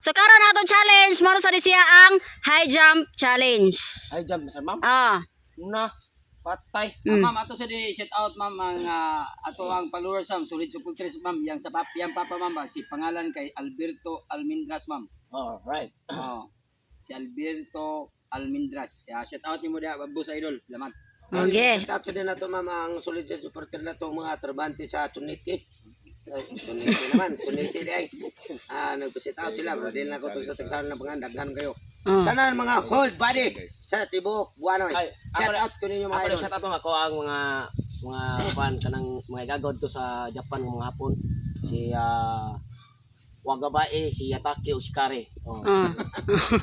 So karon ato challenge mo sa siya ang high jump challenge. Ay, jump na sir, ma'am. Ah. Una, patay. Ma'am, ato sa di shout out ma'am ang ato ang followers ma'am, solid supporters ma'am, yang sa yang papa ma'am ba, si pangalan kay Alberto Almindras ma'am. Oh, right. Oh. Si Alberto Almindras. Ya, shout out nimo dia Boss Idol. Salamat. Okay. Shout out din nato ma'am ang solid sa supporter nato mga trabante sa Trinity. Trinity naman, Trinity di ay. Nag-visit out sila, dahil na ko to sa tagsahan ng pangandaghan kayo. Tanan mga hold body sa tibok buwanoy. Ay, Shout out ko ninyo mga Ako idol. shout out ako ang mga fan kanang mga gagawad to sa Japan ng mga hapon. Si Wagabae, si Yatake o si Kare. Oh.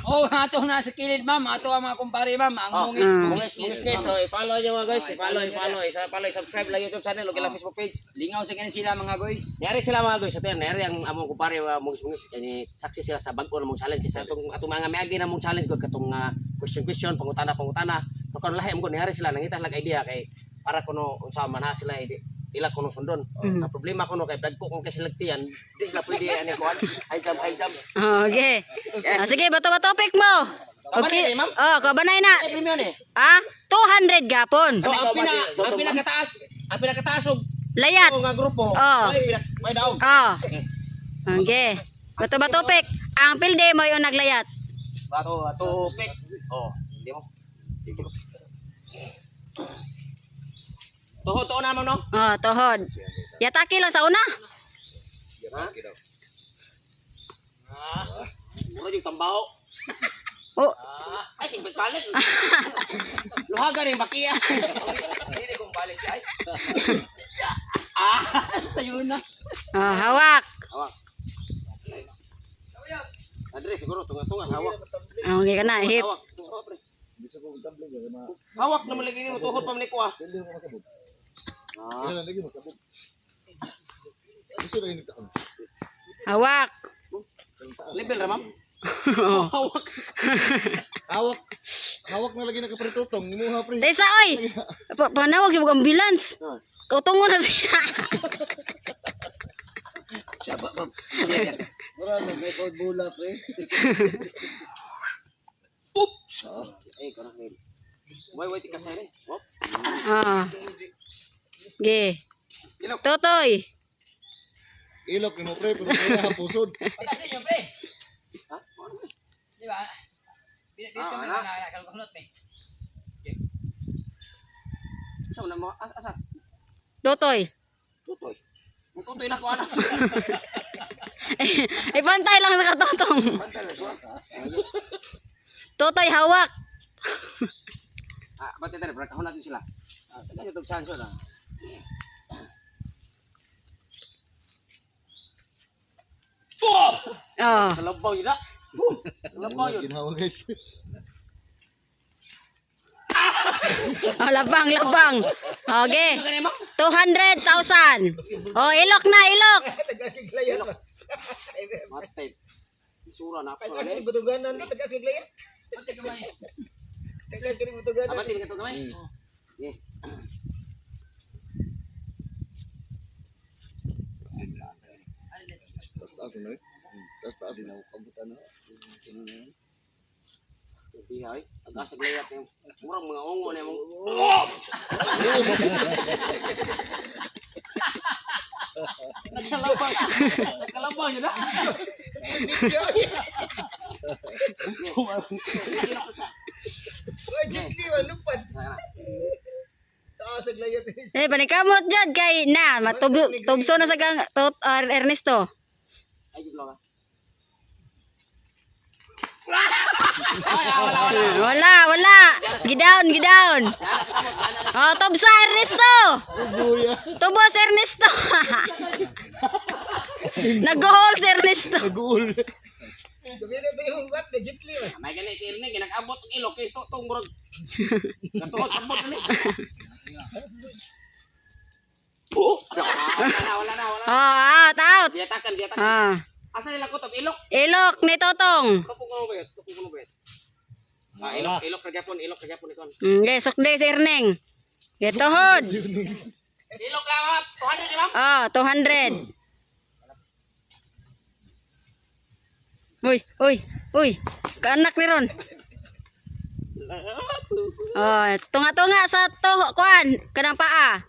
Oh, ato na sa kilid ma'am, ato ang mga kumpare ma'am, ang mungis. Guys, so i-follow nyo mga guys, i-follow, subscribe lang YouTube channel, okay lang Facebook page. Lingaw sa kanin sila mga guys. Nari sila mga guys, ito yan, nari ang among kumpare mungis-mungis, yani saksi sila sa bago na mong challenge, kasi atong mga may-agi na mong challenge, katong question, pangutana, so kung lahi mo ko, nari sila, nangita lang idea kay, para kuno, unsa man ha sila, ila kuno sundon. Ang problema kuno kay brad ko kung kasilagtian, di sila pwede ani kuan, high jump. Okay. Sige, bato topic mo. Okay. Kabanay, ma'am? Oh, kabanay na. Ay, premium eh. 200 gapon. So ang pinakataas og Layat. nga grupo, Oh. may daw. Oh. Okay. Bato topic. Ang pilde mo yung naglayat. Bato pick. Oh, hindi mo. Toho naman no? Oh, tuhod. Yataki lang sa una. Mura yung tambaho. Oh. Ay, simple palit. Luhaga rin, bakiya. Hindi kong balik ay. Sayo na. Oh, hawak. Hawak. Andre, siguro, tunga-tunga, hawak. Okay ka na, hips. Hawak na malagay mo, tuhod pa man ko ah. Hawak. Level ra, ma'am? Oh. Hawak. Hawak na lagi nakaparitutong. Imuha pre. Desa oy. Panawag yung ambulance. Kautungo na siya. Saba ma'am. Mura na may code bula pre. Oops! Eh, kono ni. Way ti kasay rin. Wop. Ah. Ge. Totoy. Ilok ni mo pre. Pero kaya pusod. Patasin niyo pre. Ha? Di ba? Dito mo na kalkulot ni. Sa una mo asa? Totoy. Tutoy. Mo tutoy na ko ana. Ipantay lang sa katotong. Pantala ko. Totoy hawak. Bati tare, brak natin sila. Tagay tog chance na. Oh. Kalabaw yun na. Kalabaw yun. Ginawa guys. Oh, labang. Okay. 200,000. Oh, ilok na, ilok. Matay. Isura na pa. Butuganan na taga siglayan. Pati kamay. Taga kini butuganan. Abati ka to gamay. Eh. Taas na eh. Taas na. Kabutan na. Bihay. Agasag layat yung murang mga ongo na yung Nakalabang yun na. Jitli malupad. Taas ang layat. Panikamot dyan kay na. Tubso na sa gang Ernesto. Ay, giblo ka. Wala. Gidown. Oh, tubsa Ernesto. Buya. Tubos Ernesto. Nag-goal si Ernesto. Nag-uul. Gabira ba yung gat na jitli man. May ganit si Irene, ginag-abot ang ilok. Ito, itong murag. Natuhod sa abot na Wala na. Oh, out. Diatakan. Ah. Asa nila ko ilok? Ilok ni Totong. Tupong ko ba yun? Ilok kagapon ikon. Okay, sukde si Erneng. Getohod. Ilok lang, ma'am. 200 ma'am. Oh, 200. Uy. Kaanak ni ron. Oh, tunga-tunga sa to kuan kanang paa.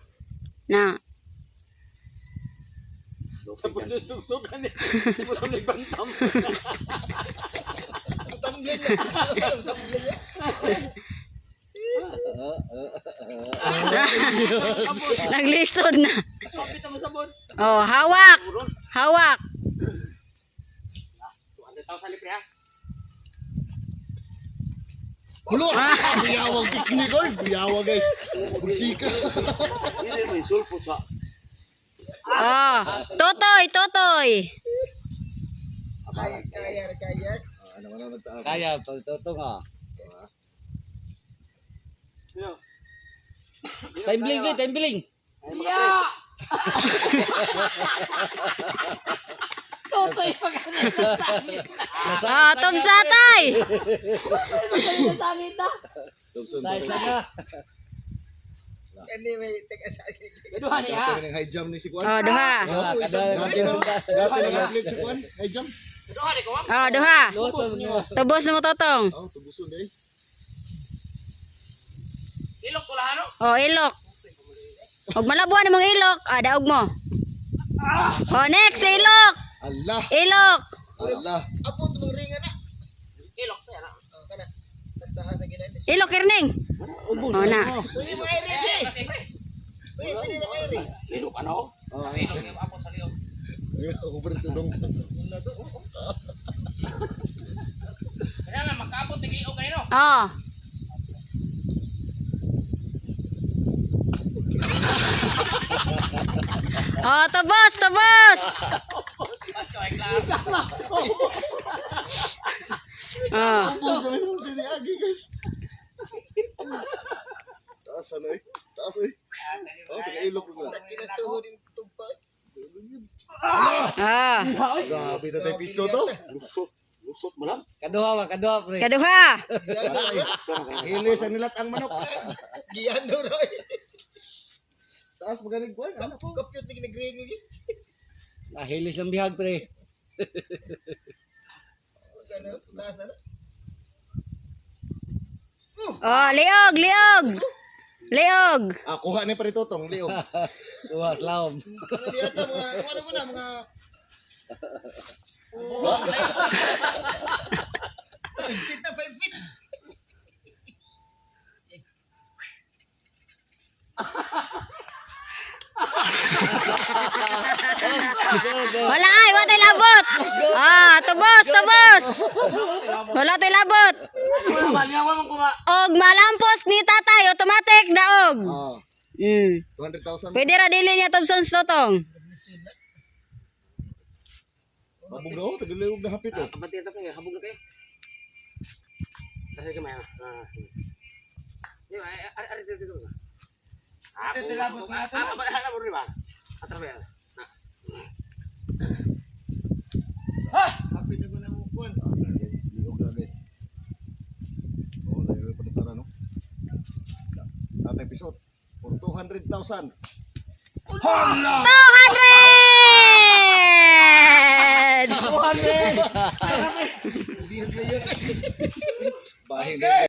Na. Sa pulis tugsugan ni. Wala may bantam. Naglisod na. Kapit mo sabon. Oh, hawak. Hawak. 200,000 libre ha. Hulo! Buyawag teknik oy, buyawag guys. Bugsika. Hindi may sulpo sa. Oh, totoy. Ano man ang nagtaas? Kaya, toto nga. Time billing. Totoy pa ka Oh, tubsatay. Tubson Sa pa isa rin. ka. Gaduhan niya. Dati ng high jump ni si Kwan. Oh, duha. Dati ng athlete si Kwan, high jump. Oh, duha. Losong niyo. Tubos mo totong. Oh, tubuson dai. Ilok ko lahat no? Oh, ilok. Og malabuan imong ilok. Ah, daog mo. Oh, next ilok. Allah, Ilok. Allah. Ilok pa yan ha. Ilok kirning. Oh na. Ilok ano? Ilok yung apos sa liog. Eh, ako pa rin tudong. Kaya nga magkaabot ng liog kayo no? Oh. Oh, tubos. Oh. Tapos kami naman si Agi guys. Taas ano eh. Taas eh. Oh, taga-ilok mo na. Ah. Grabe na tayo pisto to. Lusot mo lang. Kaduha pre. Kaduha. Patay. Hilis ang nilat ang manok. Taas magaling ko. Ano po? Nahilis ang bihag pre. Oh, liog. Ah, kuha ni paritotong, liog. Tuwa, slalom. Wala ay, wala tayo labot. Ah, tubos. Wala tayo labot. Og malampos ni tatay, automatic daog. Ah, Mm. 200,000. Pwede ra dili niya tubson sa totong. Mabog na ako, tagalawag na hapit oh. Kapatid ito kayo, habog na kayo. Kasi kamay ha. Ari dito. Ako. Ano mo rin ba? Atravel. Hapit na ba na mo kuwan? Liog na guys. Oh, layo pa tara no. Tatay pisot. For 200,000. Hala! 200! Bahin na